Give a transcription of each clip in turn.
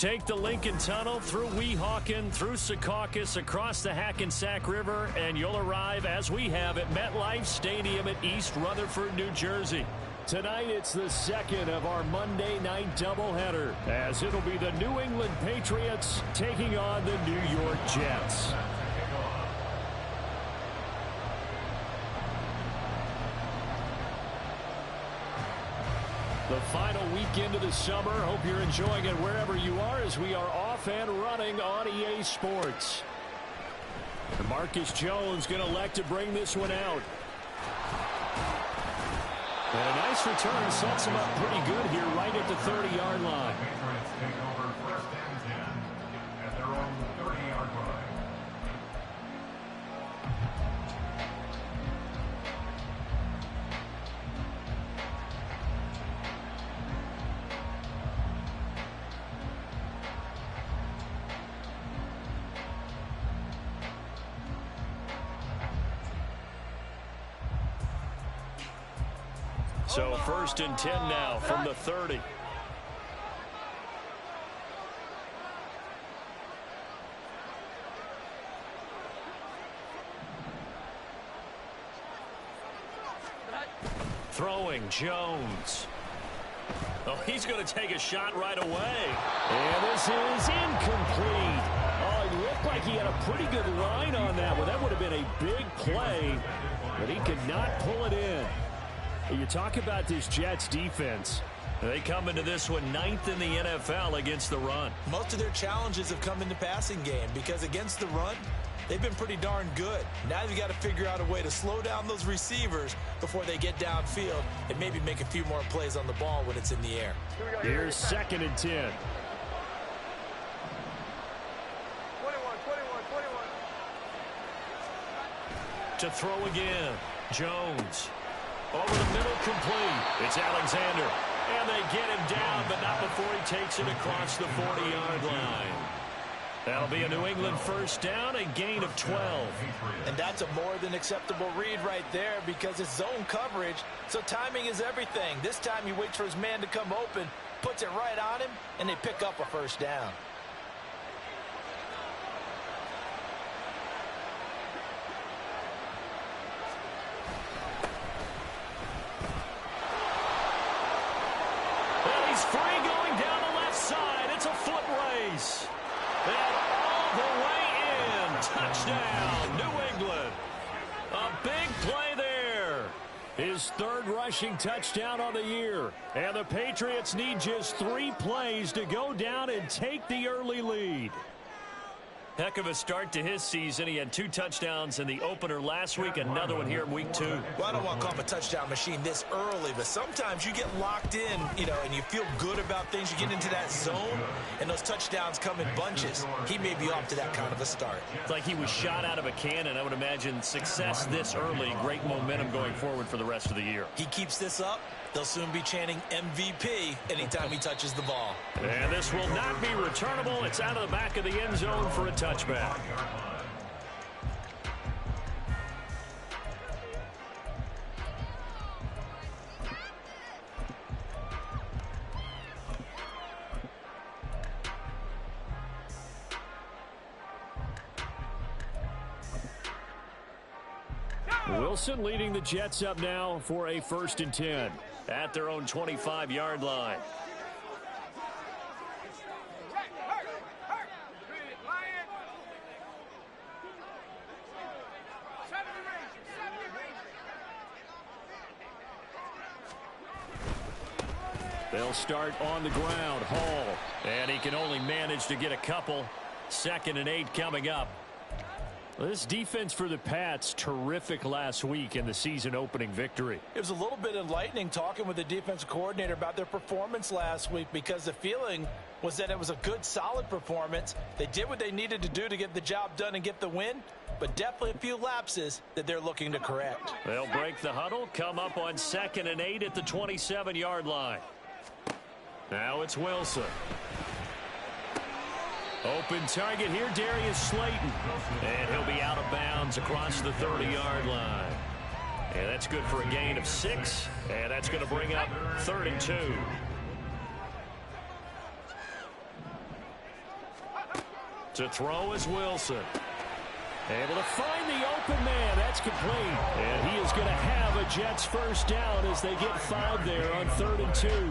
Take the Lincoln Tunnel through Weehawken, through Secaucus, across the Hackensack River, and you'll arrive, as we have, at MetLife Stadium at East Rutherford, New Jersey. Tonight, it's the second of our Monday night doubleheader, as it'll be the New England Patriots taking on the New York Jets. The final weekend of the summer. Hope you're enjoying it wherever you are, as we are off and running on EA Sports. And Marcus Jones going to elect to bring this one out. And a nice return sets him up pretty good here right at the 30-yard line. Patriots take over first and 10 at their own 30-yard line. So first and 10 now from the 30. Throwing Jones. Oh, he's going to take a shot right away. And this is incomplete. Oh, it looked like he had a pretty good line on that one. That would have been a big play, but he could not pull it in. You talk about this Jets defense. They come into this one 9th in the NFL against the run. Most of their challenges have come in the passing game because against the run, they've been pretty darn good. Now you've got to figure out a way to slow down those receivers before they get downfield and maybe make a few more plays on the ball when it's in the air. Here's second and 10. 21. To throw again. Jones. Over the middle, complete. It's Alexander. And they get him down, but not before he takes it across the 40-yard line. That'll be a New England first down, a gain of 12. And that's a more than acceptable read right there because it's zone coverage, so timing is everything. This time he waits for his man to come open, puts it right on him, and they pick up a first down. Free going down the left side. It's a foot race. And all the way in. Touchdown, New England. A big play there. His third rushing touchdown on the year. And the Patriots need just 3 plays to go down and take the early lead. Heck of a start to his season. He had 2 touchdowns in the opener last week, another one here in week 2. Well, I don't want to call him a touchdown machine this early, but sometimes you get locked in, and you feel good about things. You get into that zone, and those touchdowns come in bunches. He may be off to that kind of a start. It's like he was shot out of a cannon. I would imagine success this early, great momentum going forward for the rest of the year. He keeps this up, they'll soon be chanting MVP anytime he touches the ball. And this will not be returnable. It's out of the back of the end zone for a touchback. Wilson leading the Jets up now for a first and 10 at their own 25-yard line. They'll start on the ground. Hall. And he can only manage to get a couple. 2nd and 8 coming up. This defense for the Pats, terrific last week in the season-opening victory. It was a little bit enlightening talking with the defensive coordinator about their performance last week because the feeling was that it was a good, solid performance. They did what they needed to do to get the job done and get the win, but definitely a few lapses that they're looking to correct. They'll break the huddle, come up on 2nd and 8 at the 27-yard line. Now it's Wilson. Open target here, Darius Slayton. And he'll be out of bounds across the 30-yard line. And that's good for a gain of 6. And that's going to bring up 3rd and 2. To throw is Wilson. Able to find the open man. That's complete. And he is going to have a Jets first down as they get 5 there on 3rd and 2.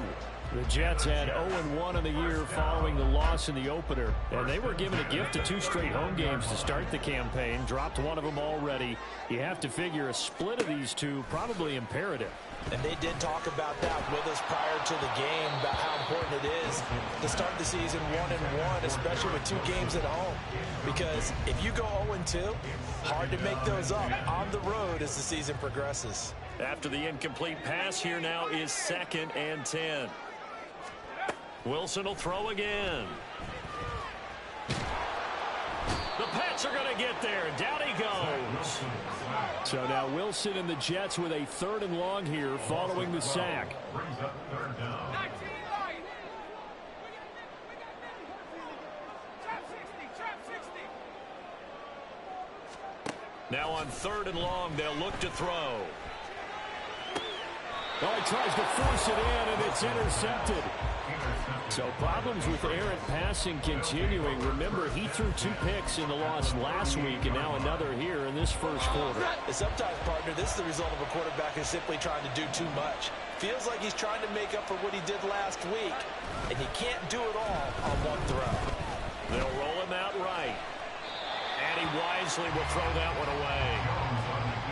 The Jets had 0-1 in the year following the loss in the opener. And they were given a gift of 2 straight home games to start the campaign. Dropped one of them already. You have to figure a split of these two probably imperative. And they did talk about that with us prior to the game, about how important it is to start the season 1-1, especially with 2 games at home. Because if you go 0-2, hard to make those up on the road as the season progresses. After the incomplete pass, here now is 2nd and 10. Wilson will throw again. The Pats are going to get there. Down he goes. So now Wilson and the Jets with a 3rd and long here following the sack. Brings up 3rd down. Now on 3rd and long, they'll look to throw. Oh, he tries to force it in, and it's intercepted. So problems with errant passing continuing. Remember, he threw 2 picks in the loss last week, and now another here in this first quarter. Sometimes, partner, this is the result of a quarterback who's simply trying to do too much. Feels like he's trying to make up for what he did last week, and he can't do it all on one throw. They'll roll him out right. And he wisely will throw that one away.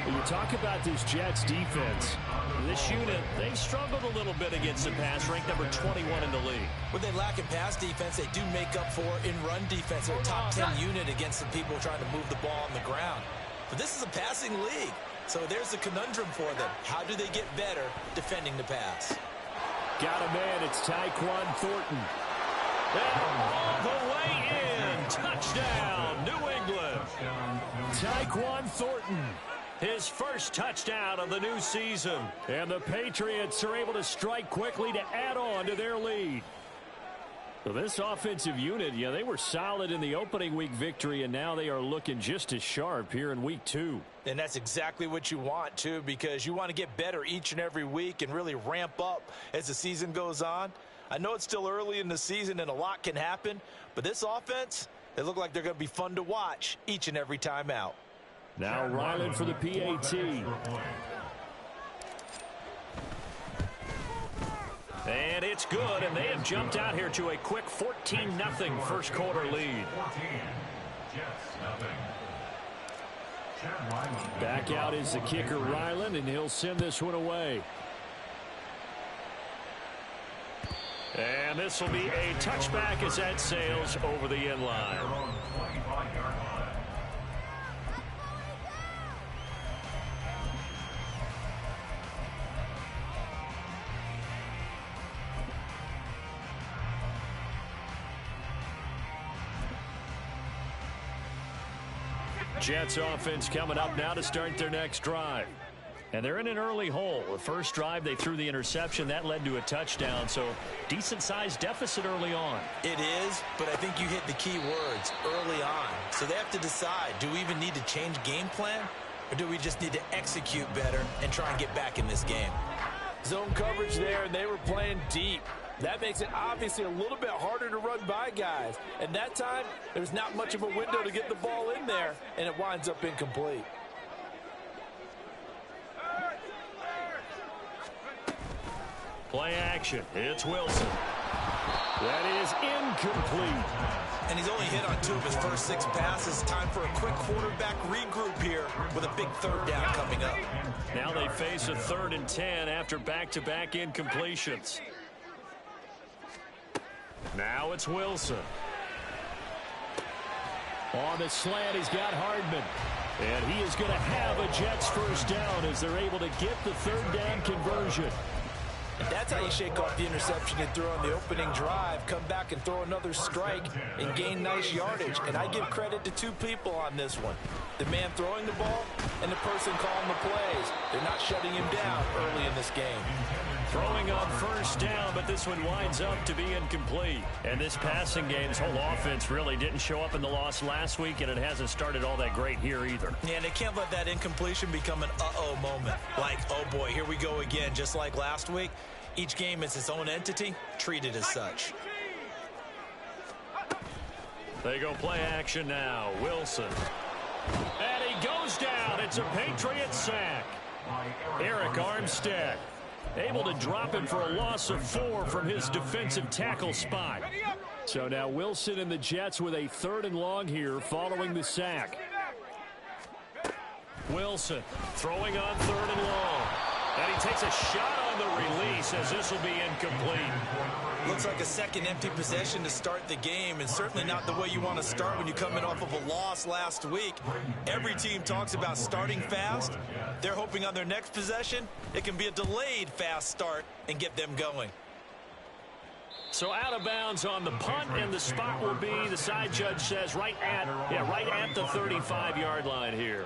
When you talk about this Jets defense, this unit, they struggled a little bit against the pass, ranked number 21 in the league. When they lack in pass defense, they do make up for in run defense. They're a top 10 unit against the people trying to move the ball on the ground. But this is a passing league, so there's a conundrum for them. How do they get better defending the pass? Got a man. It's Tyquan Thornton. And all the way in. Touchdown, New England. Tyquan Thornton. His first touchdown of the new season. And the Patriots are able to strike quickly to add on to their lead. So this offensive unit, yeah, they were solid in the opening week victory, and now they are looking just as sharp here in week 2. And that's exactly what you want, too, because you want to get better each and every week and really ramp up as the season goes on. I know it's still early in the season and a lot can happen, but this offense, they look like they're going to be fun to watch each and every time out. Now Ryland for the PAT. And it's good, and they have jumped out here to a quick 14-0 first quarter lead. Back out is the kicker Ryland, and he'll send this one away. And this will be a touchback as that sails over the end line. Jets offense coming up now to start their next drive. And they're in an early hole. The first drive, they threw the interception. That led to a touchdown, so decent-sized deficit early on. It is, but I think you hit the key words, early on. So they have to decide, do we even need to change game plan, or do we just need to execute better and try and get back in this game? Zone coverage there, and they were playing deep. That makes it obviously a little bit harder to run by guys. And that time, there's not much of a window to get the ball in there, and it winds up incomplete. Play action. It's Wilson. That is incomplete. And he's only hit on 2 of his first 6 passes. Time for a quick quarterback regroup here with a big 3rd down coming up. Now they face a 3rd and 10 after back-to-back incompletions. Now it's Wilson. On the slant, he's got Hardman. And he is going to have a Jets first down as they're able to get the 3rd down conversion. And that's how you shake off the interception you threw on the opening drive, come back and throw another strike and gain nice yardage. And I give credit to 2 people on this one. The man throwing the ball and the person calling the plays. They're not shutting him down early in this game. Throwing on first down, but this one winds up to be incomplete. And this passing game's whole offense really didn't show up in the loss last week, and it hasn't started all that great here either. Yeah, and they can't let that incompletion become an uh-oh moment. Like, oh boy, here we go again, just like last week. Each game is its own entity, treated as such. They go play action now. Wilson. And he goes down. It's a Patriot sack. Eric Armstead able to drop him for a loss of 4 from his defensive tackle spot. So now Wilson and the Jets with a 3rd and long here following the sack. Wilson throwing on 3rd and long. And he takes a shot on the release as this will be incomplete. Looks like a second empty possession to start the game, and certainly not the way you want to start when you're coming off of a loss last week. Every team talks about starting fast. They're hoping on their next possession it can be a delayed fast start and get them going. So out of bounds on the punt, and the spot will be, the side judge says, right at the 35-yard line here.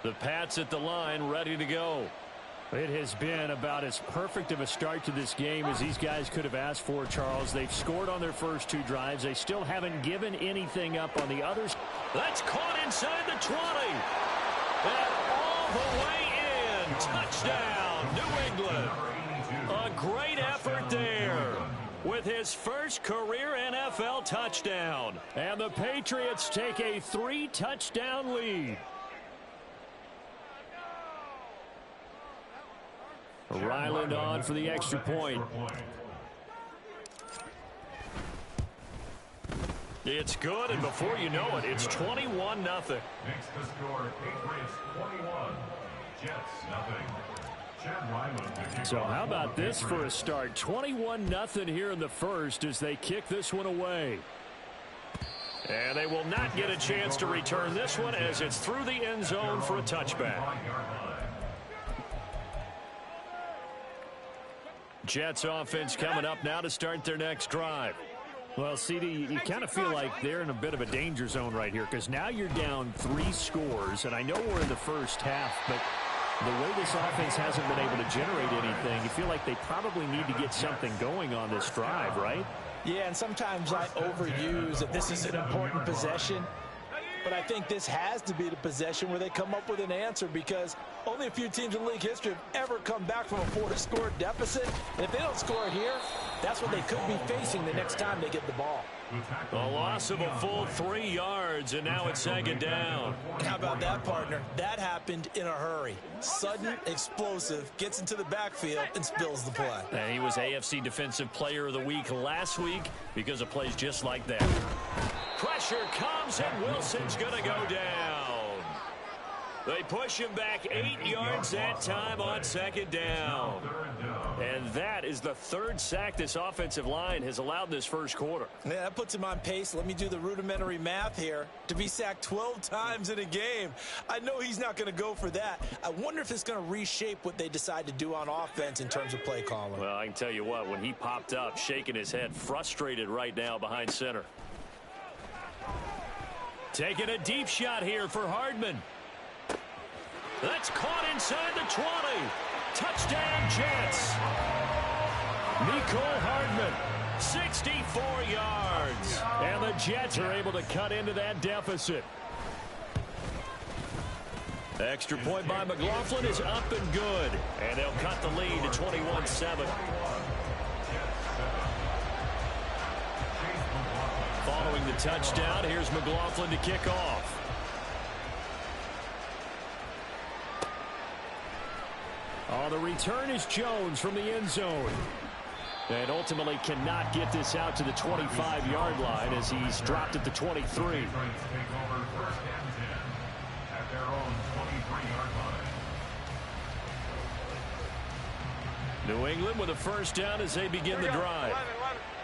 The Pats at the line, ready to go. It has been about as perfect of a start to this game as these guys could have asked for, Charles. They've scored on their first 2 drives. They still haven't given anything up on the others. That's caught inside the 20. And all the way in. Touchdown, New England. A great effort there with his first career NFL touchdown. And the Patriots take a 3-touchdown lead. Ryland on for the extra point. It's good, and before you know it, it's 21-0. Makes the score Patriots 21, Jets nothing. So how about this for a start? 21-0 here in the first as they kick this one away. And they will not get a chance to return this one as it's through the end zone for a touchback. Jets offense coming up now to start their next drive. Well, CD, you kind of feel like they're in a bit of a danger zone right here because now you're down 3 scores, and I know we're in the first half, but the way this offense hasn't been able to generate anything, you feel like they probably need to get something going on this drive, right? Yeah, and sometimes I overuse that this is an important possession. But I think this has to be the possession where they come up with an answer, because only a few teams in league history have ever come back from a 4-score deficit. And if they don't score it here, that's what they could be facing the next time they get the ball. A loss of a full 3 yards, and now it's 2nd down. How about that, partner? That happened in a hurry. Sudden, explosive, gets into the backfield, and spills the play. And he was AFC Defensive Player of the Week last week because of plays just like that. Pressure comes, and Wilson's going to go down. They push him back 8 yards that time on 2nd down. And that is the 3rd sack this offensive line has allowed this first quarter. Yeah, that puts him on pace. Let me do the rudimentary math here. To be sacked 12 times in a game. I know he's not going to go for that. I wonder if it's going to reshape what they decide to do on offense in terms of play calling. Well, I can tell you what, when he popped up, shaking his head, frustrated right now behind center. Taking a deep shot here for Hardman. That's caught inside the 20. Touchdown, Jets. Mecole Hardman, 64 yards. And the Jets are able to cut into that deficit. Extra point by McLaughlin is up and good. And they'll cut the lead to 21-7. Following the touchdown, here's McLaughlin to kick off. On the return is Jones from the end zone. And ultimately cannot get this out to the 25-yard line as he's dropped at the 23. New England with a first down as they begin the drive.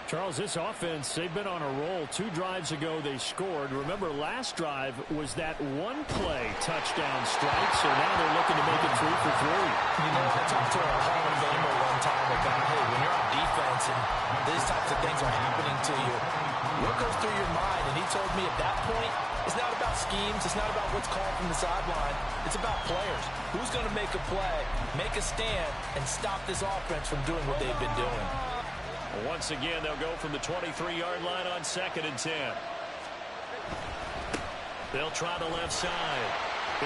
Charles, this offense, they've been on a roll. 2 drives ago they scored. Remember, last drive was that one-play touchdown strike, so now they're looking to make it 3 for 3. You know, I talked to a Hall of Famer one time about, hey, when you're on defense and these types of things are happening to you, what goes through your mind? And he told me at that point, it's not about schemes, it's not about what's called from the sideline, it's about players. Who's going to make a play, make a stand, and stop this offense from doing what they've been doing? Once again, they'll go from the 23-yard line on 2nd and 10. They'll try the left side.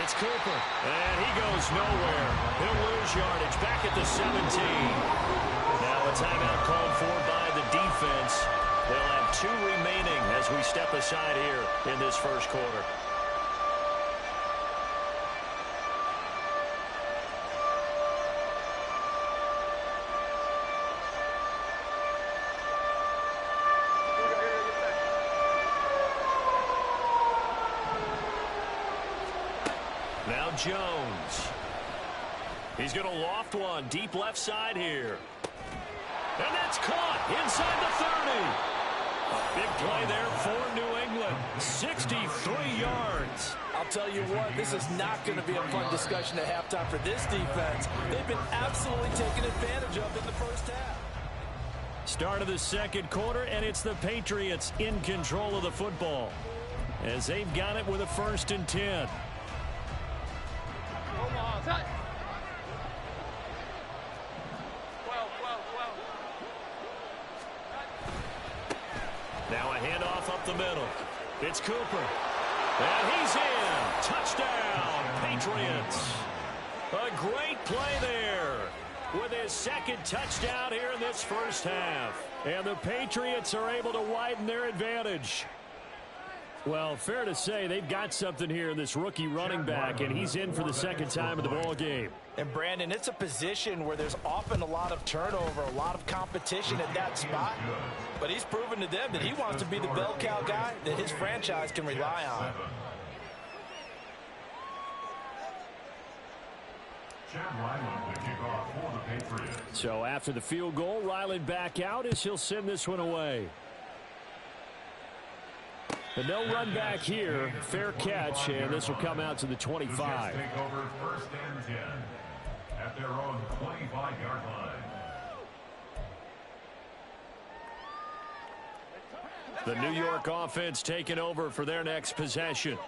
It's Cooper, and he goes nowhere. He'll lose yardage back at the 17. Now a timeout called for by the defense. They'll have 2 remaining as we step aside here in this first quarter. Now Jones. He's going to loft one deep left side here. And that's caught inside the 30. A big play there for New England. 63 yards. I'll tell you what, this is not going to be a fun discussion at halftime for this defense. They've been absolutely taken advantage of in the first half. Start of the second quarter, and it's the Patriots in control of the football as they've got it with a 1st and 10. Now a handoff up the middle. It's Cooper. And he's in. Touchdown, Patriots. A great play there with his 2nd touchdown here in this first half. And the Patriots are able to widen their advantage. Well, fair to say they've got something here in this rookie running back, and he's in for the 2nd time in the ball game. And Brandon, it's a position where there's often a lot of turnover, a lot of competition at that spot. But he's proven to them that he wants to be the bell cow guy that his franchise can rely on. So after the field goal, Ryland back out as he'll send this one away. But no run back here. Fair catch, and this will come out to the 25. Take over 1st and 10 at their own 25-yard line. The New York offense taking over for their next possession.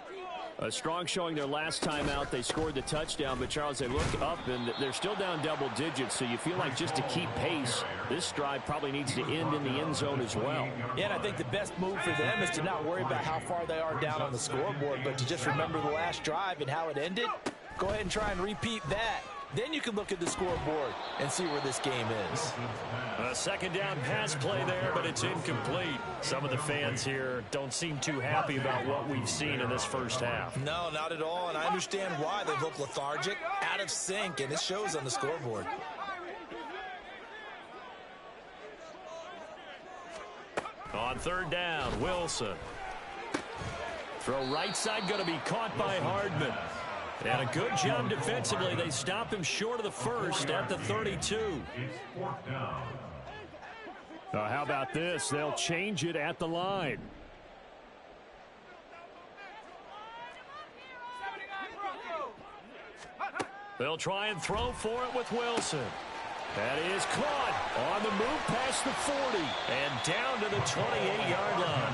A strong showing their last time out. They scored the touchdown, but Charles, they look up and they're still down double digits, so you feel like just to keep pace, this drive probably needs to end in the end zone as well. Yeah, and I think the best move for them is to not worry about how far they are down on the scoreboard, but to just remember the last drive and how it ended. Go ahead and try and repeat that. Then you can look at the scoreboard and see where this game is. A 2nd down pass play there, but it's incomplete. Some of the fans here don't seem too happy about what we've seen in this first half. No, not at all, and I understand why. They look lethargic, out of sync, and it shows on the scoreboard. On 3rd down, Wilson. Throw right side going to be caught by Hardman. And a good job defensively. They stop him short of the 1st at the 32. How about this? They'll change it at the line. They'll try and throw for it with Wilson. That is caught on the move past the 40 and down to the 28-yard line.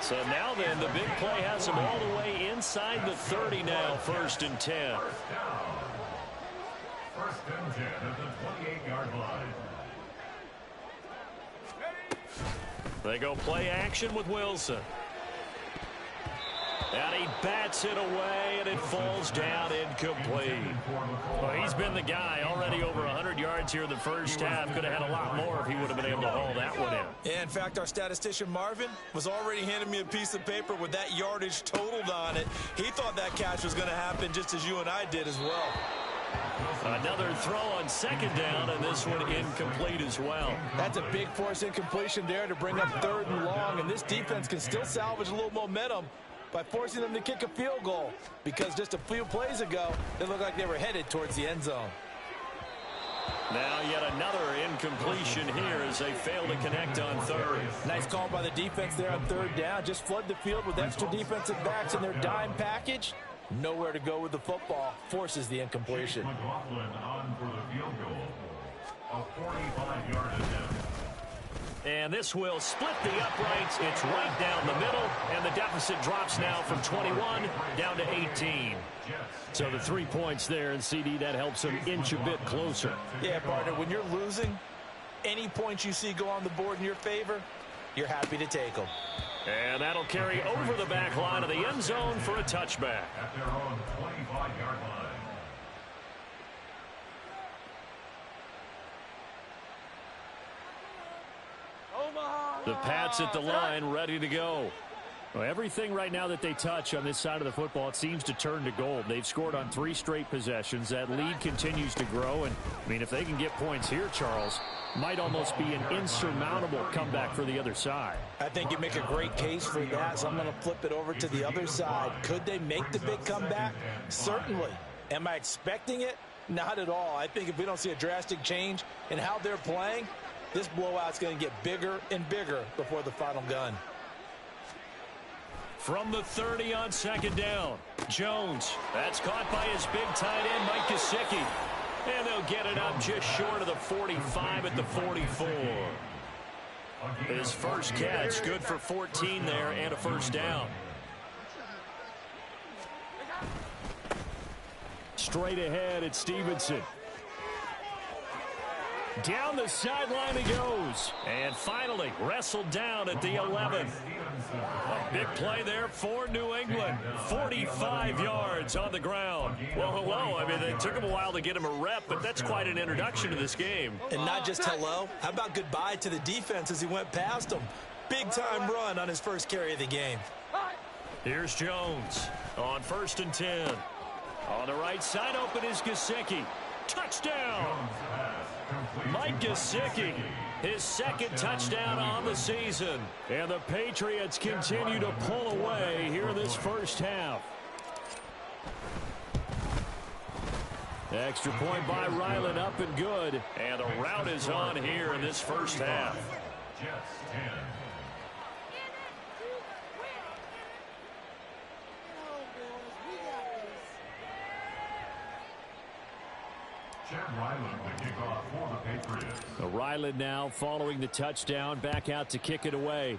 So now then, the big play has him all the way inside the 30 now, 1st and 10. 1st and 10 at the 28-yard line. They go play action with Wilson. And he bats it away, and it falls down incomplete. Well, he's been the guy already over 100 yards here in the first half. Could have had a lot more if he would have been able to haul that one in. Yeah, in fact, our statistician Marvin was already handing me a piece of paper with that yardage totaled on it. He thought that catch was going to happen just as you and I did as well. Another throw on 2nd down, and this one incomplete as well. That's a big force incompletion there to bring up 3rd and long, and this defense can still salvage a little momentum by forcing them to kick a field goal, because just a few plays ago, they looked like they were headed towards the end zone. Now yet another incompletion here as they fail to connect on 3rd. Nice call by the defense there on 3rd down. Just flood the field with extra defensive backs in their dime package. Nowhere to go with the football. Forces the incompletion. McLaughlin on for the field goal. A 45-yard attempt. And this will split the uprights. It's right down the middle, and the deficit drops now from 21 down to 18. So the 3 points there, and CD, that helps them inch a bit closer. Yeah, partner, when you're losing, any points you see go on the board in your favor, you're happy to take them. And that'll carry over the back line of the end zone for a touchback. At their own 25-yard line. The Pats at the line, ready to go. Well, everything right now that they touch on this side of the football, it seems to turn to gold. They've scored on 3 straight possessions. That lead continues to grow. And, I mean, if they can get points here, Charles, might almost be an insurmountable comeback for the other side. I think you make a great case for that, so I'm going to flip it over to the other side. Could they make the big comeback? Certainly. Am I expecting it? Not at all. I think if we don't see a drastic change in how they're playing, this blowout's going to get bigger and bigger before the final gun. From the 30 on second down, Jones. That's caught by his big tight end, Mike Gesicki. And they'll get it up just short of the 45 at the 44. His first catch, good for 14 there and a first down. Straight ahead, it's Stevenson. Down the sideline he goes. And finally wrestled down at the 11. A big play there for New England. 45 yards on the ground. Well, hello. I mean, it took him a while to get him a rep, but that's quite an introduction to this game. And not just hello. How about goodbye to the defense as he went past him? Big-time run on his first carry of the game. Here's Jones on 1st and 10. On the right side, open is Gesicki. Touchdown! Mike Gesicki, his second touchdown on the season. And the Patriots continue to pull away here in this first half. Extra point by Ryland, up and good. And the route is on here in this first half. Jets 10. Ryland to kick off for the Patriots. Ryland now following the touchdown, back out to kick it away.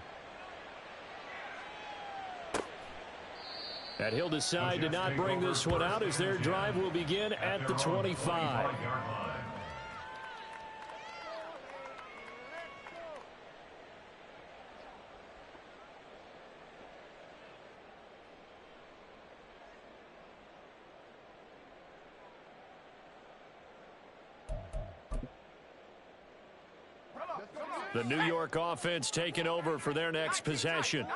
And he'll decide to not bring this one out as their drive will begin at the 25. The New York offense taking over for their next possession.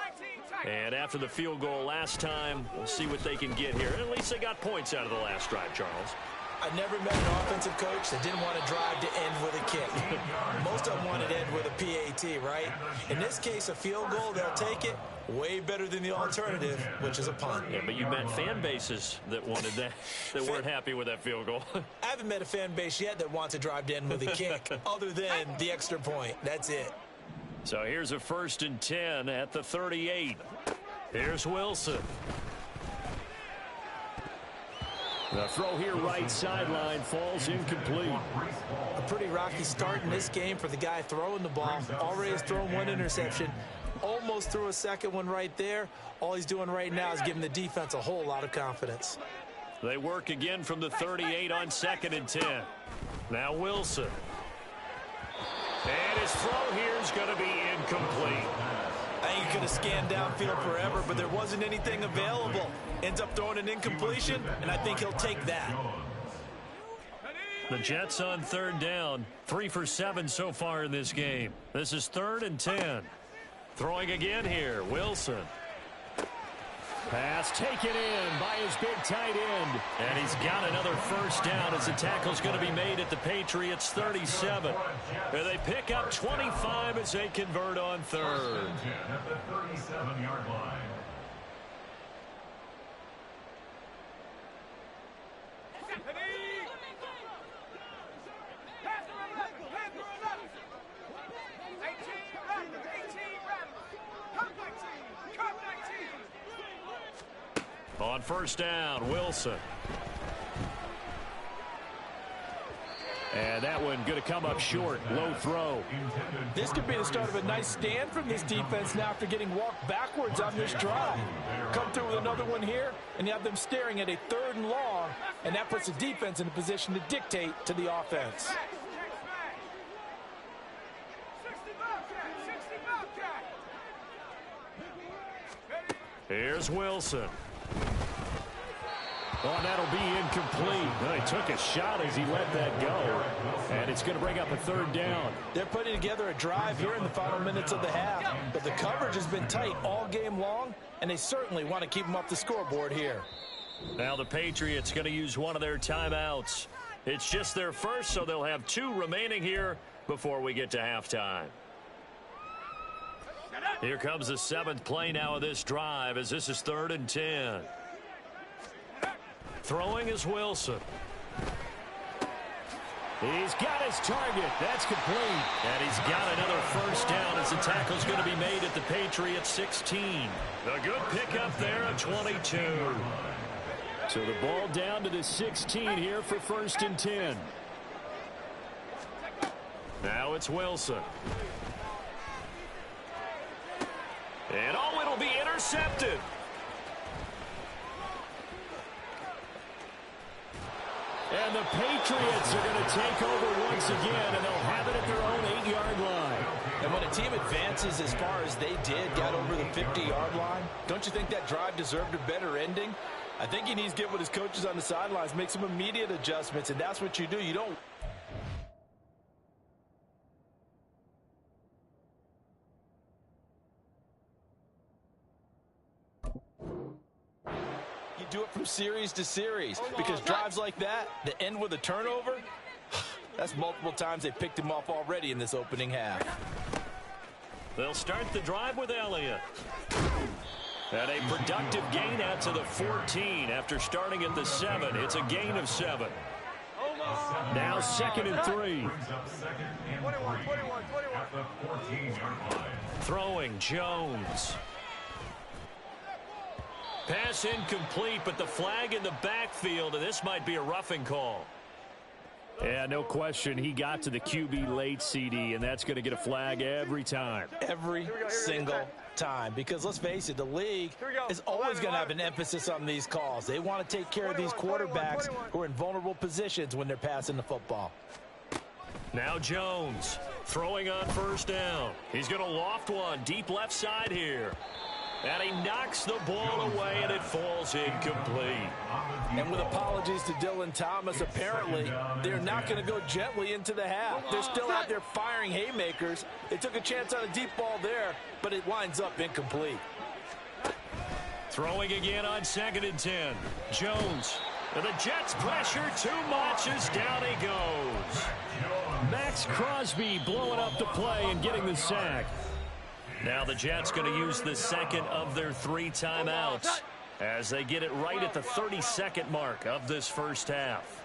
And after the field goal last time, we'll see what they can get here. At least they got points out of the last drive, Charles. I never met an offensive coach that didn't want to drive to end with a kick. Most of them wanted to end with a PAT, right? In this case, a field goal, they'll take it. Way better than the alternative, which is a punt. Yeah, but you met fan bases that wanted that, that weren't happy with that field goal. I haven't met a fan base yet that wants to drive to end with a kick, other than the extra point. That's it. So here's a 1st and 10 at the 38. Here's Wilson. The throw here right sideline falls incomplete. A pretty rocky start in this game for the guy throwing the ball. Already has thrown 1 interception. Almost threw a second one right there. All he's doing right now is giving the defense a whole lot of confidence. They work again from the 38 on 2nd and 10. Now Wilson. And his throw here is going to be incomplete. I think he could have scanned downfield forever, but there wasn't anything available. Ends up throwing an incompletion, and I think he'll take that. The Jets on 3rd down. 3 for 7 so far in this game. This is 3rd and 10. Throwing again here, Wilson. Pass taken in by his big tight end. And he's got another first down as the tackle's going to be made at the Patriots 37. And they pick up 25 as they convert on 3rd. At the 37-yard line. On 1st down, Wilson. And that one going to come up short. Low throw. This could be the start of a nice stand from this defense now after getting walked backwards on this drive. Come through with another one here, and you have them staring at a 3rd and long, and that puts the defense in a position to dictate to the offense. Here's Wilson. Oh, and that'll be incomplete. Well, he took a shot as he let that go. And it's going to bring up a third down. They're putting together a drive here in the final minutes of the half. But the coverage has been tight all game long, and they certainly want to keep them off the scoreboard here. Now the Patriots going to use one of their timeouts. It's just their first, so they'll have 2 remaining here before we get to halftime. Here comes the 7th play now of this drive as this is 3rd and 10. Throwing is Wilson. He's got his target. That's complete. And he's got another first down as the tackle's going to be made at the Patriots 16. A good pickup there at 22. So the ball down to the 16 here for 1st and 10. Now it's Wilson. And oh, it'll be intercepted. And the Patriots are going to take over once again, and they'll have it at their own 8-yard line. And when a team advances as far as they did, got over the 50-yard line, don't you think that drive deserved a better ending? I think he needs to get with his coaches on the sidelines, make some immediate adjustments, and that's what you do. You don't. You do it from series to series, because drives like that end with a turnover, that's multiple times they picked him off already in this opening half. They'll start the drive with Elliott. And a productive gain out to the 14 after starting at the 7. It's a gain of 7. Now 2nd and 3. 21. At the 14-yard line. Throwing Jones. Pass incomplete, but the flag in the backfield, and this might be a roughing call. Yeah, no question. He got to the QB late, CD, and that's going to get a flag every time. Every single time. Because let's face it, the league is always going to have an emphasis on these calls. They want to take care of these quarterbacks who are in vulnerable positions when they're passing the football. Now Jones throwing on 1st down. He's going to loft one deep left side here. And he knocks the ball away, and it falls incomplete. And with apologies to Dylan Thomas, apparently they're not going to go gently into the half. They're still out there firing haymakers. They took a chance on a deep ball there, but it winds up incomplete. Throwing again on 2nd and 10. Jones. And the Jets pressure too much as down he goes. Max Crosby blowing up the play and getting the sack. Now the Jets going to use the 2nd of their 3 timeouts as they get it right at the 32nd mark of this first half.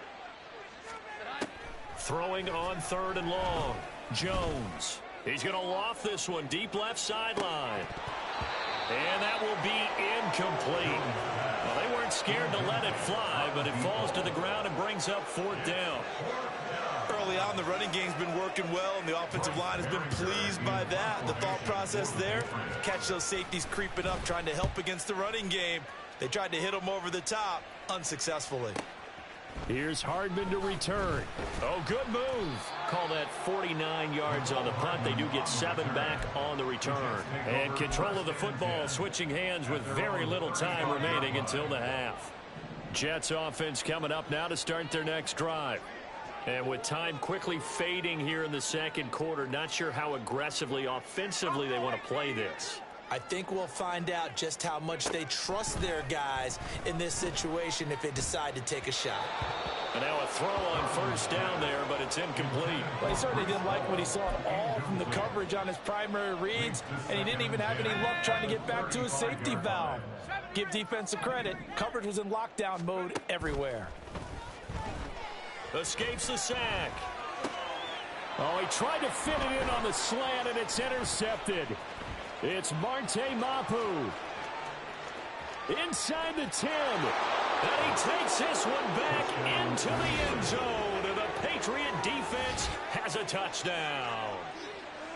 Throwing on 3rd and long. Jones. He's going to loft this one deep left sideline. And that will be incomplete. Well, they weren't scared to let it fly, but it falls to the ground and brings up 4th down. Early on, the running game's been working well, and the offensive line has been pleased by that. The thought process there, catch those safeties creeping up, trying to help against the running game. They tried to hit them over the top, unsuccessfully. Here's Hardman to return. Oh, good move. Call that 49 yards on the punt. They do get 7 back on the return. And control of the football switching hands with very little time remaining until the half. Jets offense coming up now to start their next drive. And with time quickly fading here in the 2nd quarter, not sure how aggressively, offensively they want to play this. I think we'll find out just how much they trust their guys in this situation if they decide to take a shot. And now a throw on 1st down there, but it's incomplete. Well, he certainly didn't like what he saw at all from the coverage on his primary reads, and he didn't even have any luck trying to get back to his safety valve. Give defensive credit. Coverage was in lockdown mode everywhere. Escapes the sack. Oh, he tried to fit it in on the slant, and it's intercepted. It's Marte Mapu. Inside the 10. And he takes this one back into the end zone. And the Patriot defense has a touchdown.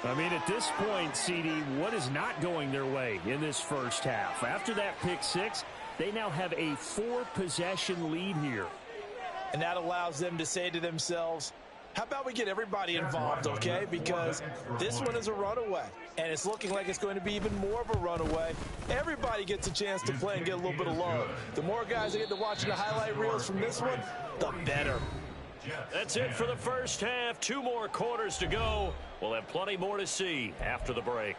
I mean, at this point, CD, what is not going their way in this first half? After that pick 6, they now have a 4-possession lead here. And that allows them to say to themselves, How about we get everybody involved, okay? Because this one is a runaway, and it's looking like it's going to be even more of a runaway. Everybody gets a chance to play and get a little bit of love. The more guys that get to watch the highlight reels from this one, the better. That's it for the first half. 2 more quarters to go. We'll have plenty more to see after the break.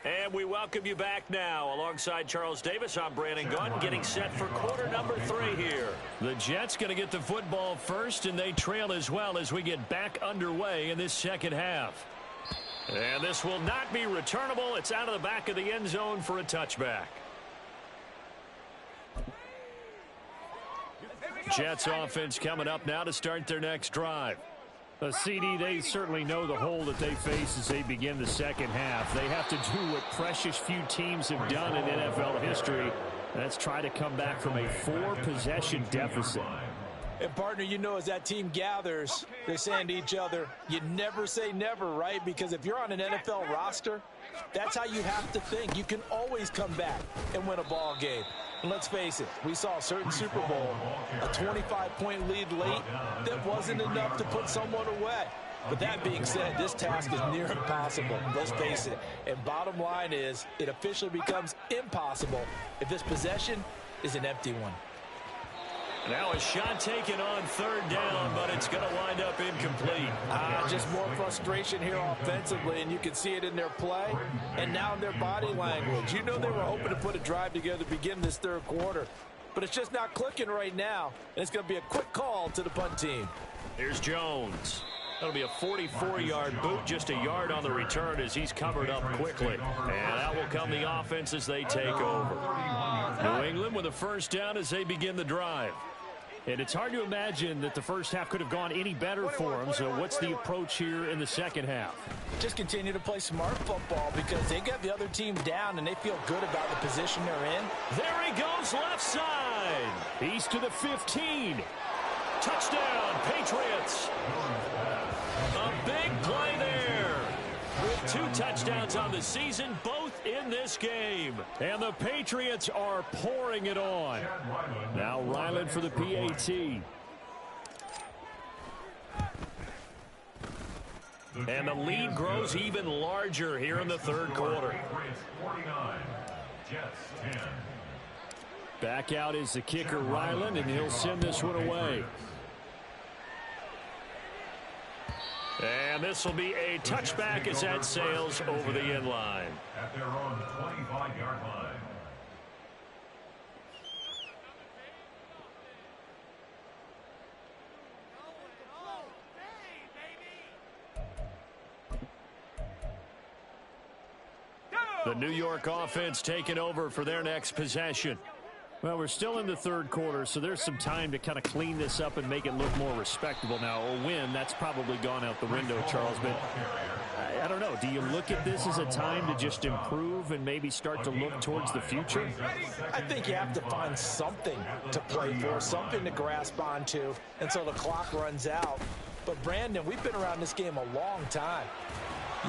And we welcome you back now. Alongside Charles Davis, I'm Brandon Gunn, getting set for quarter number 3 here. The Jets going to get the football first, and they trail as well as we get back underway in this second half. And this will not be returnable. It's out of the back of the end zone for a touchback. Jets offense coming up now to start their next drive. CD, they certainly know the hole that they face as they begin the second half. They have to do what precious few teams have done in NFL history. That's try to come back from a 4-possession deficit. And, partner, you know, as that team gathers, they're saying to each other, you never say never, right? Because if you're on an NFL roster, that's how you have to think. You can always come back and win a ball game. And let's face it, we saw a certain Super Bowl, a 25-point lead late that wasn't enough to put someone away. But that being said, this task is near impossible. Let's face it. And bottom line is, it officially becomes impossible if this possession is an empty one. Now a shot taken on 3rd down, but it's going to wind up incomplete. Just more frustration here offensively, and you can see it in their play and now in their body language. You know they were hoping to put a drive together to begin this 3rd quarter, but it's just not clicking right now, and it's going to be a quick call to the punt team. Here's Jones. That'll be a 44-yard boot, just a yard on the return as he's covered up quickly. And out will come the offense as they take over. New England with a first down as they begin the drive. And it's hard to imagine that the first half could have gone any better for them. So what's the approach here in the second half? Just continue to play smart football because they got the other team down and they feel good about the position they're in. There he goes, left side. He's to the 15. Touchdown, Patriots. A big play there. With 2 touchdowns on the season, both in this game. And the Patriots are pouring it on. Now Ryland for the PAT. And the lead grows even larger here in the 3rd quarter. Back out is the kicker, Ryland, and he'll send this one away. And this will be a touchback as that sails over the end line. At their own 25-yard line. The New York offense taking over for their next possession. Well, we're still in the 3rd quarter, so there's some time to kind of clean this up and make it look more respectable now. A win, that's probably gone out the window, Charles. But I don't know. Do you look at this as a time to just improve and maybe start to look towards the future? I think you have to find something to play for, something to grasp onto until the clock runs out. But, Brandon, we've been around this game a long time.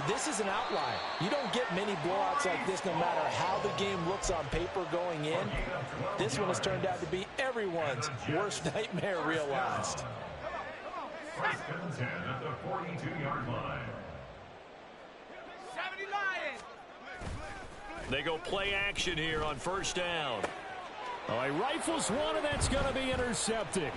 This is an outlier. You don't get many blowouts like this no matter how the game looks on paper going in. This one has turned out to be everyone's worst nightmare realized. 1st and 10 at the 42-yard line. They go play action here on 1st down. Oh, he rifles one, and that's going to be intercepted.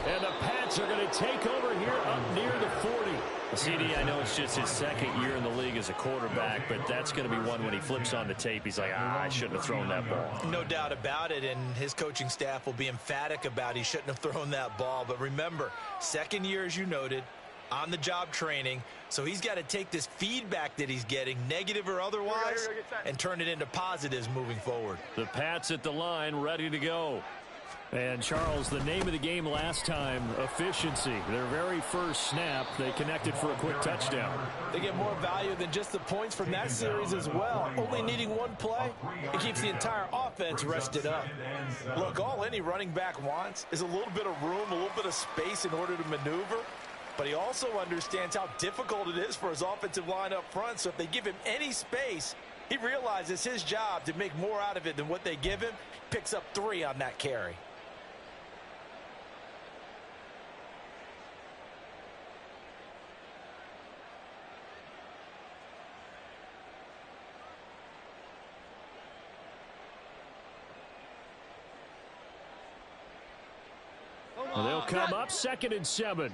And the Pats are going to take over here up near the 40. CD, I know it's just his 2nd year in the league as a quarterback, but that's going to be one when he flips on the tape, he's like, I shouldn't have thrown that ball. No doubt about it, and his coaching staff will be emphatic about he shouldn't have thrown that ball. But remember, 2nd year, as you noted, on-the-job training, so he's got to take this feedback that he's getting, negative or otherwise, and turn it into positives moving forward. The Pats at the line, ready to go. And, Charles, the name of the game last time, efficiency. Their very first snap, they connected for a quick touchdown. They get more value than just the points from that series as well. Only needing one play, it keeps the entire offense rested up. Look, all any running back wants is a little bit of room, a little bit of space in order to maneuver. But he also understands how difficult it is for his offensive line up front. So if they give him any space, He realizes his job to make more out of it than what they give him. Picks up 3 on that carry. Well, they'll come up 2nd and 7.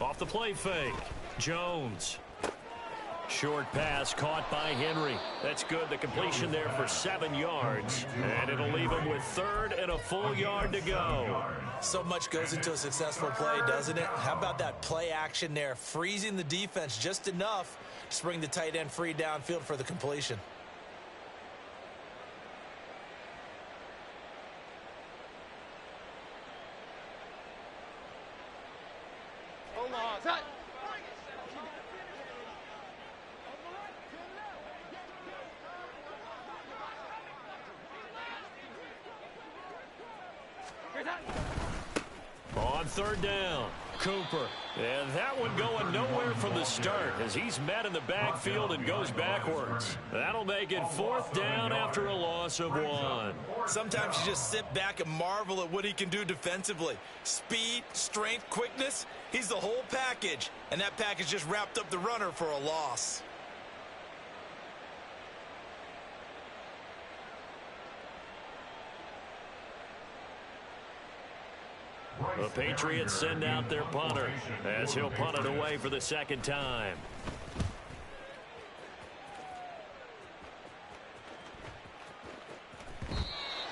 Off the play fake. Jones. Short pass caught by Henry. That's good. The completion there for 7 yards. And it'll leave him with 3rd and a full yard to go. So much goes into a successful play, doesn't it? How about that play action there? Freezing the defense just enough to bring the tight end free downfield for the completion. On 3rd down, Cooper. And that one going nowhere from the start as he's met in the backfield and goes backwards. That'll make it 4th down after a loss of 1. Sometimes you just sit back and marvel at what he can do defensively. Speed, strength, quickness, he's the whole package. And that package just wrapped up the runner for a loss. The Patriots send out their punter as he'll punt it away for the 2nd time.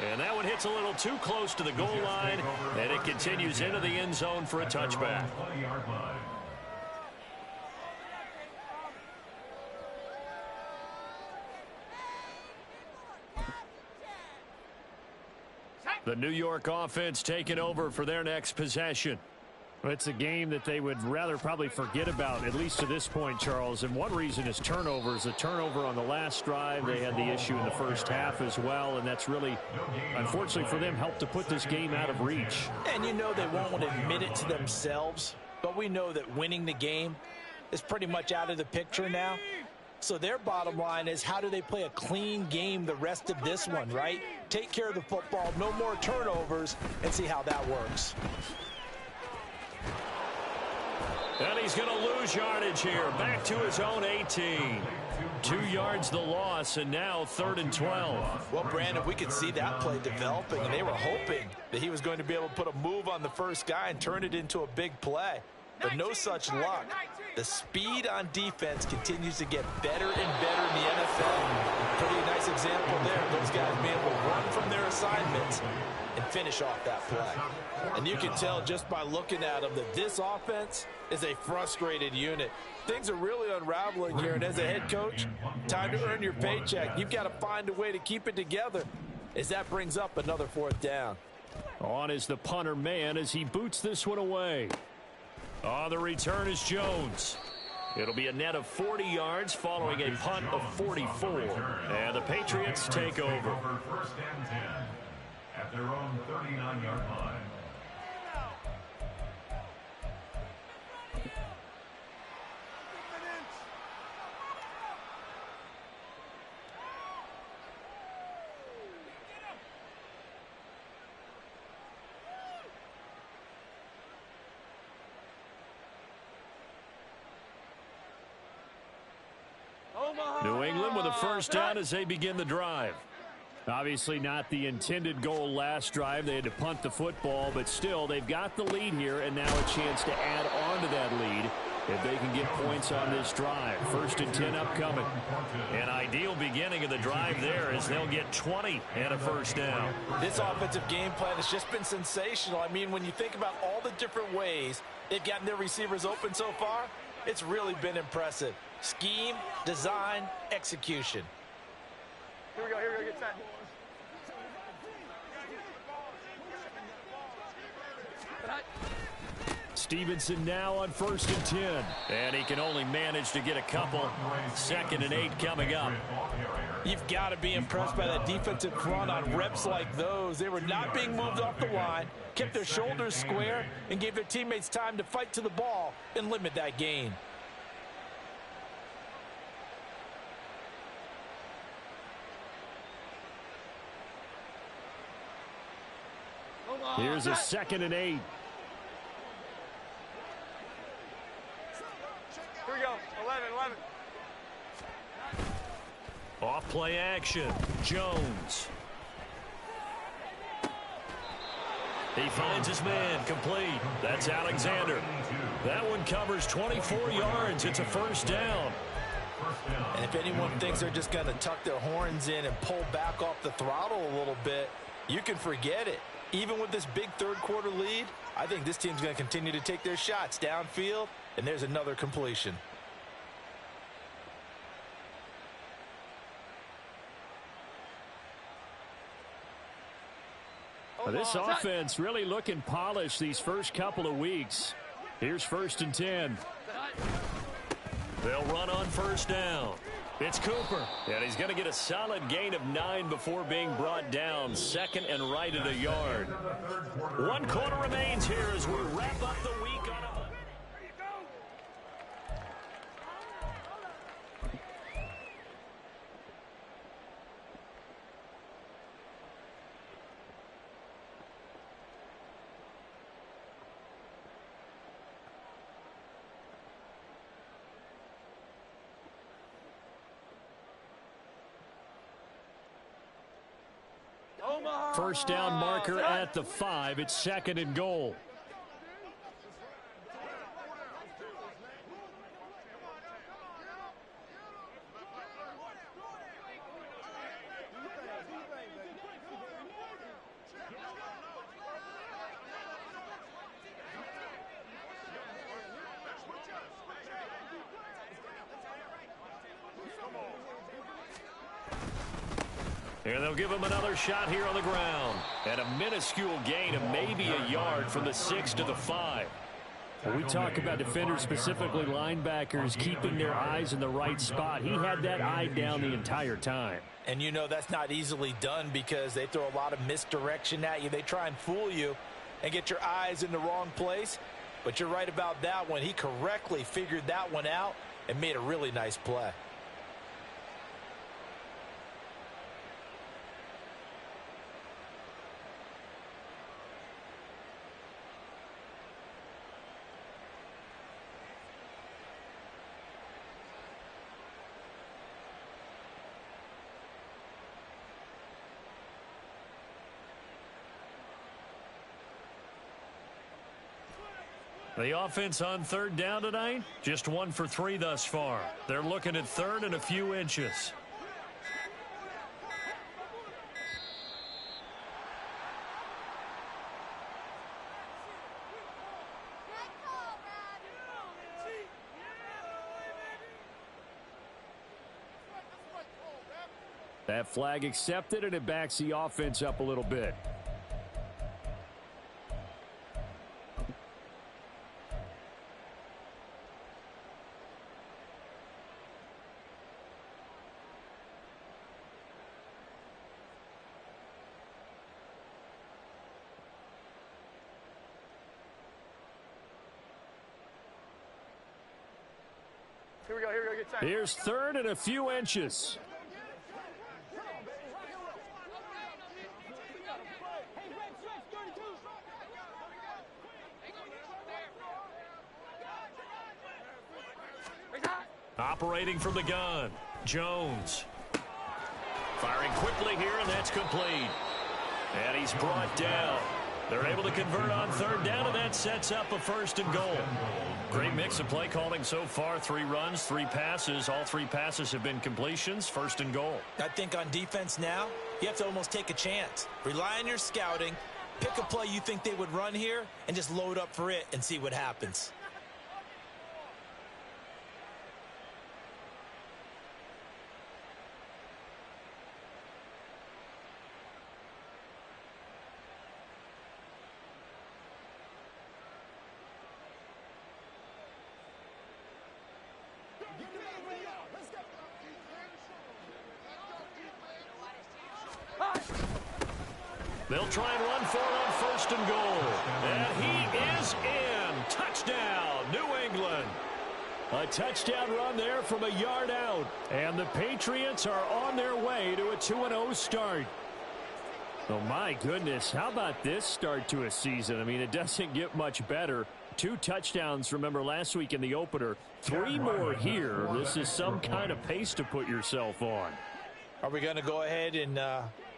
And that one hits a little too close to the goal line, and it continues into the end zone for a touchback. The New York offense taking over for their next possession. It's a game that they would rather probably forget about, at least to this point, Charles. And one reason is turnovers. The turnover on the last drive, they had the issue in the first half as well. And that's really, unfortunately for them, helped to put this game out of reach. And you know they won't admit it to themselves, but we know that winning the game is pretty much out of the picture now. So their bottom line is, how do they play a clean game the rest of this one, right? Take care of the football, no more turnovers, and see how that works. And he's going to lose yardage here. Back to his own 18. 2 yards the loss, and now 3rd and 12. Well, Brandon, we could see that play developing, and they were hoping that he was going to be able to put a move on the first guy and turn it into a big play. But no such luck. The speed on defense continues to get better and better in the NFL. Pretty nice example there. Those guys being able to run from their assignments and finish off that play. And you can tell just by looking at them that this offense is a frustrated unit. Things are really unraveling here, and as a head coach, time to earn your paycheck. You've got to find a way to keep it together as that brings up another 4th down. On is the punter man as he boots this one away. On the return is Jones. It'll be a net of 40 yards following a punt of 44. And the Patriots take over. 1st and 10 at their own 39-yard line. New England with a 1st down as they begin the drive. Obviously not the intended goal last drive. They had to punt the football, but still they've got the lead here, and now a chance to add on to that lead if they can get points on this drive. 1st and 10 upcoming. An ideal beginning of the drive there as they'll get 20 and a 1st down. This offensive game plan has just been sensational. I mean, when you think about all the different ways they've gotten their receivers open so far, it's really been impressive. Scheme, design, execution. Here we go, get set. Stevenson now on 1st and 10. And he can only manage to get a couple. 2nd and 8 coming up. You've got to be impressed by that defensive front on reps like those. They were not being moved off the line, kept their shoulders square, and gave their teammates time to fight to the ball and limit that gain. Here's a 2nd and 8. Here we go. 11. Off play action. Jones. He finds his man complete. That's Alexander. That one covers 24 yards. It's a first down. And if anyone thinks they're just going to tuck their horns in and pull back off the throttle a little bit, you can forget it. Even with this big third-quarter lead, I think this team's going to continue to take their shots downfield, and there's another completion. This offense really looking polished these first couple of weeks. Here's 1st and 10. They'll run on first down. It's Cooper. And he's going to get a solid gain of 9 before being brought down. 2nd and right at a yard. 1 quarter remains here as we wrap up the week on a... First down marker at the 5. It's 2nd and goal. And they'll give him another shot here on the ground. And a minuscule gain of maybe a yard from the 6 to the 5. When we talk about defenders, specifically linebackers, keeping their eyes in the right spot, he had that eye down the entire time. And you know that's not easily done because they throw a lot of misdirection at you. They try and fool you and get your eyes in the wrong place. But you're right about that one. He correctly figured that one out and made a really nice play. The offense on 3rd down tonight, just 1 for 3 thus far. They're looking at 3rd and a few inches. That flag accepted, and it backs the offense up a little bit. Here we go, get set. Here's 3rd and a few inches. Operating from the gun, Jones. Firing quickly here, and that's complete. And he's brought down. They're able to convert on 3rd down, and that sets up a 1st and goal. Great mix of play calling so far. 3 runs, 3 passes. All 3 passes have been completions. 1st and goal. I think on defense now, you have to almost take a chance. Rely on your scouting. Pick a play you think they would run here and just load up for it and see what happens. They'll try and run for it on first and goal. And he is in. Touchdown, New England. A touchdown run there from a yard out. And the Patriots are on their way to a 2-0 start. Oh, my goodness. How about this start to a season? I mean, it doesn't get much better. 2 touchdowns, remember, last week in the opener. 3 more here. This is some kind of pace to put yourself on. Are we going to go ahead and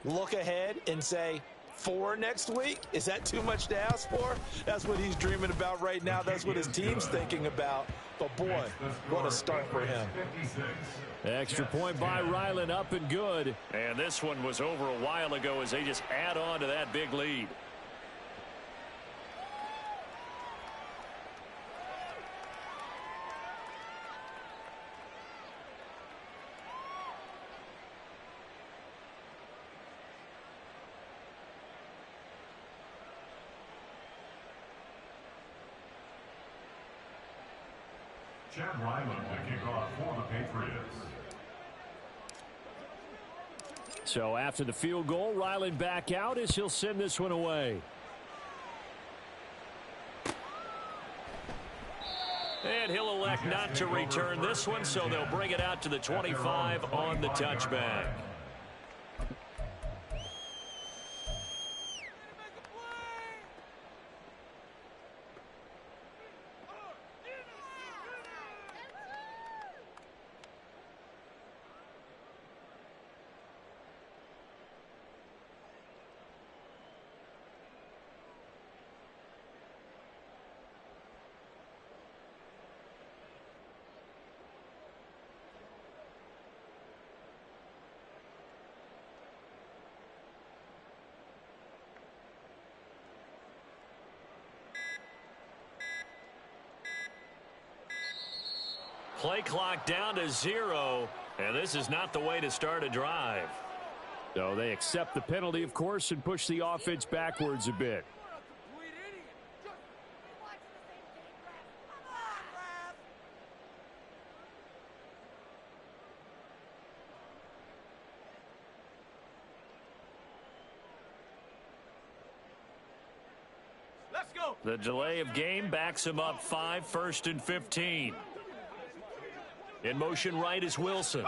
look ahead and say 4 next week? Is that too much to ask for? That's what he's dreaming about right now. That's what his team's thinking about. But, boy, what a start for him. Extra point by Ryland, up and good. And this one was over a while ago as they just add on to that big lead. Chad Ryland to kick off for the Patriots. So after the field goal, Ryland back out as he'll send this one away. And he'll elect not to return this one, so they'll bring it out to the 25 on the touchback. Play clock down to 0, and this is not the way to start a drive. So they accept the penalty, of course, and push the offense backwards a bit. Let's go. The delay of game backs him up 5, 1st and 15. In motion right is Wilson.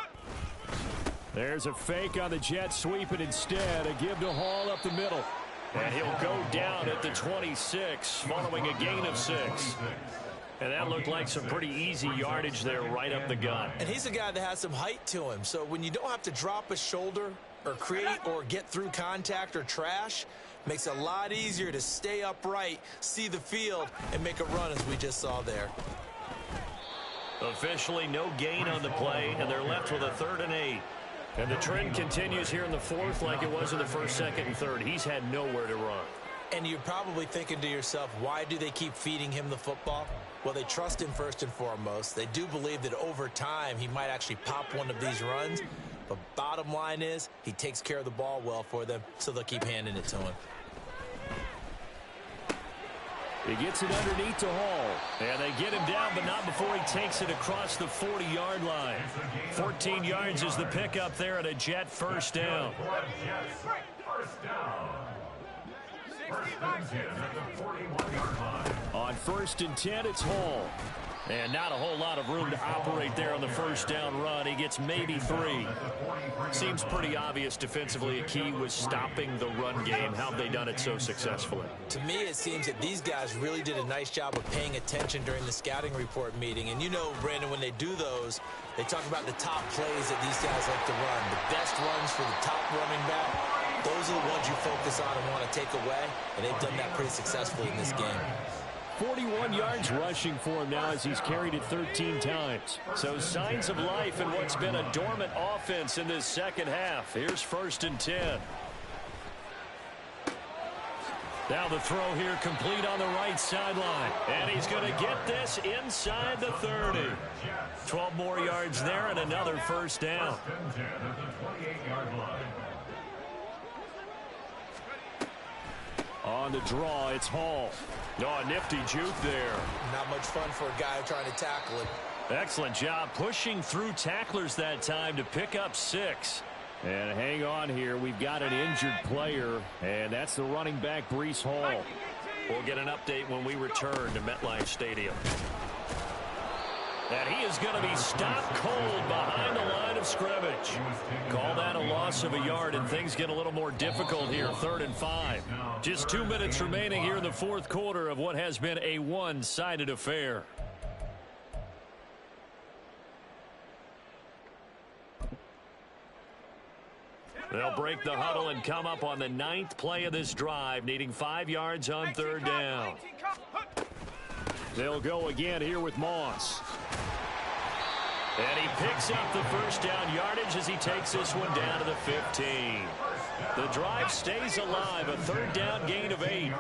There's a fake on the jet sweep, and instead a give to Hall up the middle. And he'll go down at the 26 following a gain of 6. And that looked like some pretty easy yardage there right up the gut. And he's a guy that has some height to him. So when you don't have to drop a shoulder or create or get through contact or trash, makes it a lot easier to stay upright, see the field, and make a run as we just saw there. Officially no gain on the play, and they're left with a 3rd and 8. And the trend continues here in the 4th like it was in the 1st, 2nd, and 3rd. He's had nowhere to run. And you're probably thinking to yourself, why do they keep feeding him the football? Well, they trust him first and foremost. They do believe that over time he might actually pop one of these runs. But bottom line is he takes care of the ball well for them, so they'll keep handing it to him. He gets it underneath to Hall. And they get him down, but not before he takes it across the 40-yard line. 14 yards is the pickup there, and a Jet first down. First down. First and 10 at the 41-yard line. On 1st and 10, it's Hall. And not a whole lot of room to operate there on the first down run. He gets maybe 3. Seems pretty obvious defensively. A key was stopping the run game. How have they done it so successfully? To me, it seems that these guys really did a nice job of paying attention during the scouting report meeting. And you know, Brandon, when they do those, they talk about the top plays that these guys like to run. The best runs for the top running back. Those are the ones you focus on and want to take away. And they've done that pretty successfully in this game. 41 yards rushing for him now as he's carried it 13 times. So signs of life in what's been a dormant offense in this second half. Here's 1st and 10. Now the throw here complete on the right sideline. And he's going to get this inside the 30. 12 more yards there and another first down. First and 10 at the 28-yard line. On the draw, it's Hall. Oh, a nifty juke there. Not much fun for a guy trying to tackle him. Excellent job pushing through tacklers that time to pick up 6. And hang on here. We've got an injured player, and that's the running back, Breece Hall. We'll get an update when we return to MetLife Stadium. And he is going to be stopped cold behind the line of scrimmage. Call that a loss of a yard, and things get a little more difficult here. 3rd and 5. Just 2 minutes remaining here in the fourth quarter of what has been a one-sided affair. They'll break the huddle and come up on the 9th play of this drive, needing 5 yards on 3rd down. They'll go again here with Moss. And he picks up the first down yardage as he takes this one down to the 15. The drive stays alive, a 3rd down gain of 8.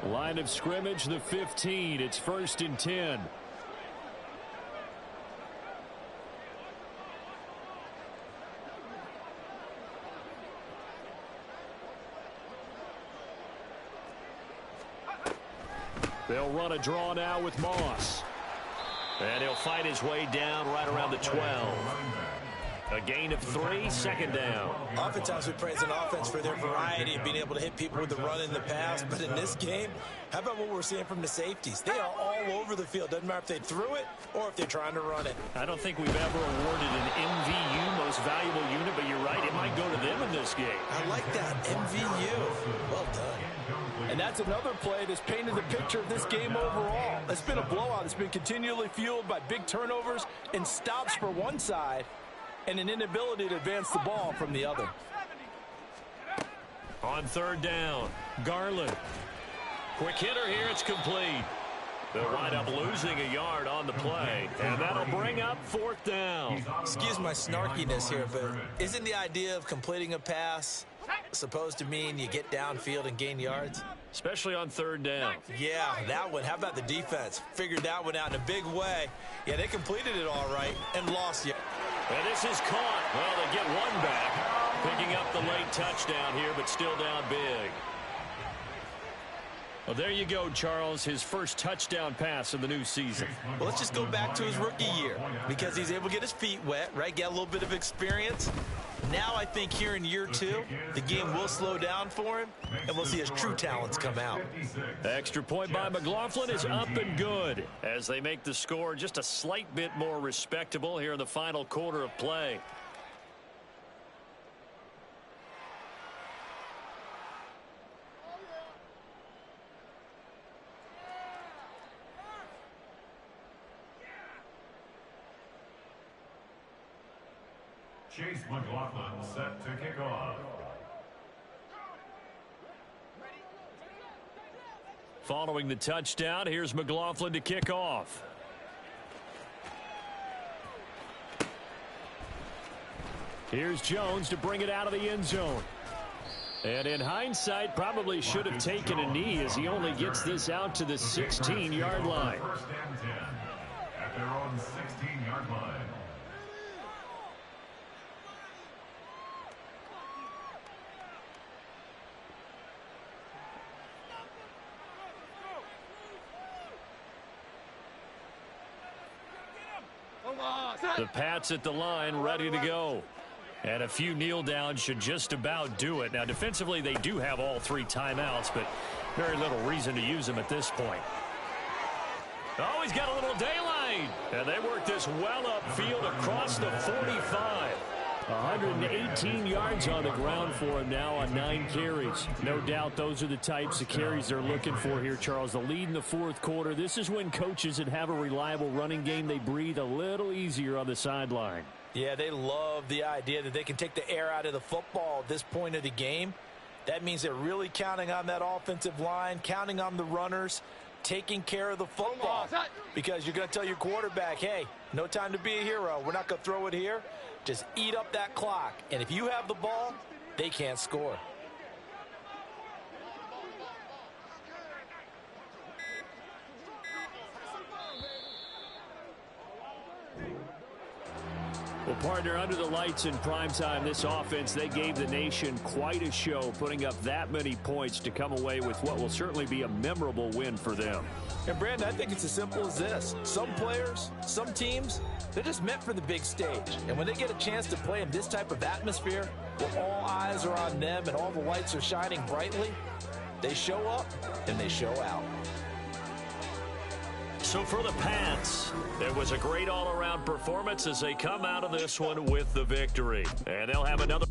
Line of scrimmage, the 15. It's 1st and 10. They'll run a draw now with Moss. And he'll fight his way down right around the 12. A gain of 3, 2nd down. Oftentimes we praise an offense for their variety of being able to hit people with the run in the past. But in this game, how about what we're seeing from the safeties? They are all over the field. Doesn't matter if they threw it or if they're trying to run it. I don't think we've ever awarded an MVU, most valuable unit, but you're right, it might go to them in this game. I like that, MVU. Well done. And that's another play that's painted the picture of this game overall. It's been a blowout. It's been continually fueled by big turnovers and stops for one side and an inability to advance the ball from the other. On 3rd down, Garland. Quick hitter here, it's complete. They'll wind up losing a yard on the play, and that'll bring up 4th down. Excuse my snarkiness here, but isn't the idea of completing a pass supposed to mean you get downfield and gain yards? Especially on 3rd down. Yeah, that one. How about the defense? Figured that one out in a big way. Yeah, they completed it all right and lost you. And this is caught. Well, they get one back. Picking up the late touchdown here, but still down big. Well, there you go, Charles. His first touchdown pass of the new season. Well, let's just go back to his rookie year because he's able to get his feet wet, right? Get a little bit of experience. Now I think here in year 2, the game will slow down for him, and we'll see his true talents come out. Extra point by McLaughlin is up and good as they make the score just a slight bit more respectable here in the final quarter of play. Chase McLaughlin set to kick off. Following the touchdown, here's McLaughlin to kick off. Here's Jones to bring it out of the end zone. And in hindsight, probably should have taken a knee as he only gets this out to the 16-yard line. 1st and 10 at their own 16-yard line. The Pats at the line ready to go. And a few kneel downs should just about do it. Now, defensively, they do have all 3 timeouts, but very little reason to use them at this point. Oh, he's got a little daylight. And they work this well upfield across the 45. 118 yards on the ground for him now on 9 carries. No doubt those are the types of carries they're looking for here, Charles. The lead in the fourth quarter. This is when coaches that have a reliable running game, they breathe a little easier on the sideline. Yeah, they love the idea that they can take the air out of the football at this point of the game. That means they're really counting on that offensive line, counting on the runners, taking care of the football. Because you're going to tell your quarterback, hey, no time to be a hero. We're not going to throw it here. Just eat up that clock. And if you have the ball, they can't score. Well, partner, under the lights in primetime, this offense, they gave the nation quite a show, putting up that many points to come away with what will certainly be a memorable win for them. And, Brandon, I think it's as simple as this. Some players, some teams, they're just meant for the big stage. And when they get a chance to play in this type of atmosphere, where all eyes are on them and all the lights are shining brightly, they show up and they show out. So for the Pats, it was a great all-around performance as they come out of this one with the victory. And they'll have another